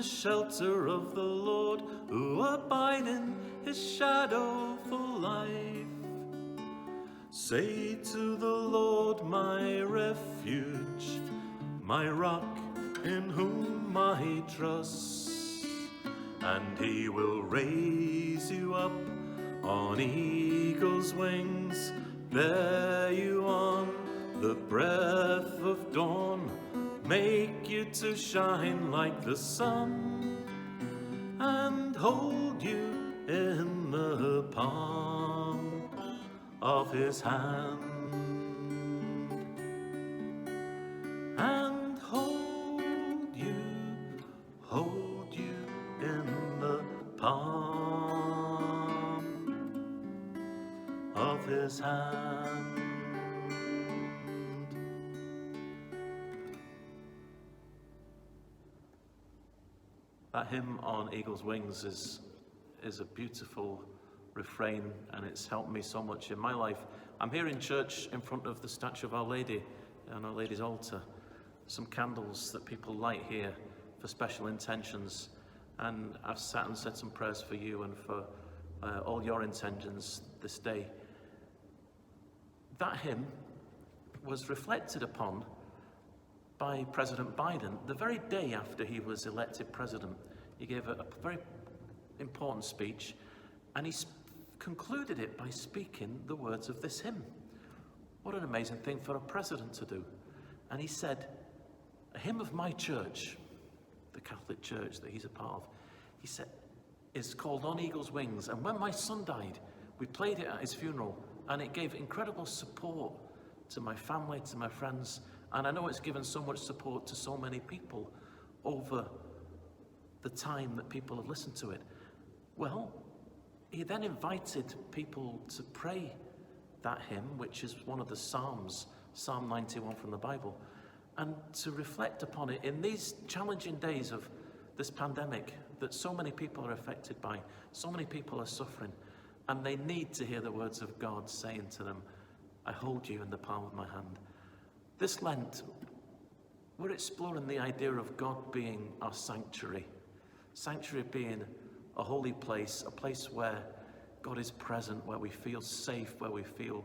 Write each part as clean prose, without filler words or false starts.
the shelter of the Lord, who abide in his shadow for life. Say to the Lord, my refuge, my rock in whom I trust, and he will raise you up on eagle's wings, bear you on the breath of dawn, make you to shine like the sun, and hold you in the palm of his hand. And hold you in the palm of his hand. That hymn on Eagle's Wings is a beautiful refrain, and it's helped me so much in my life. I'm here in church in front of the statue of Our Lady on Our Lady's altar. Some candles that people light here for special intentions, and I've sat and said some prayers for you and for all your intentions this day. That hymn was reflected upon by President Biden the very day after he was elected president. He gave a very important speech, and he concluded it by speaking the words of this hymn. What an amazing thing for a president to do. And he said, a hymn of my church, the Catholic Church that he's a part of, he said, is called On Eagle's Wings. And when my son died, we played it at his funeral, and it gave incredible support to my family, to my friends, and I know it's given so much support to so many people over the time that people have listened to it. Well, he then invited people to pray that hymn, which is one of the Psalms, Psalm 91 from the Bible, and to reflect upon it in these challenging days of this pandemic that so many people are affected by, so many people are suffering, and they need to hear the words of God saying to them, I hold you in the palm of my hand. This Lent, we're exploring the idea of God being our sanctuary. Sanctuary being a holy place, a place where God is present, where we feel safe, where we feel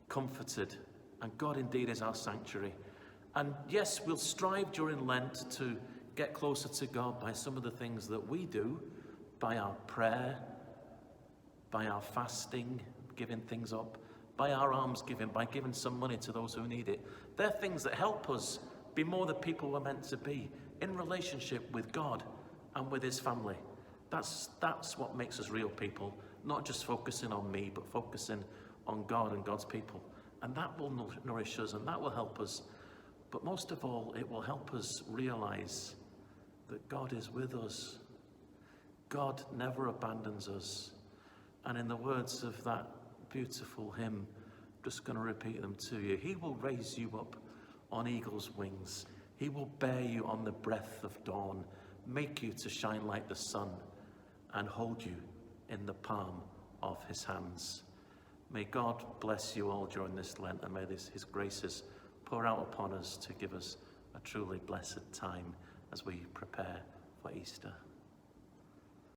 comforted. And God indeed is our sanctuary. And yes, we'll strive during Lent to get closer to God by some of the things that we do, by our prayer, by our fasting, giving things up, by our alms giving, by giving some money to those who need it. They're things that help us be more the people we're meant to be in relationship with God and with his family. That's what makes us real people, not just focusing on me, but focusing on God and God's people. And that will nourish us, and that will help us. But most of all, it will help us realize that God is with us. God never abandons us. And in the words of that beautiful hymn, I'm just going to repeat them to you. He will raise you up on eagle's wings. He will bear you on the breath of dawn, make you to shine like the sun, and hold you in the palm of his hands. May God bless you all during this Lent, and may his graces pour out upon us to give us a truly blessed time as we prepare for Easter.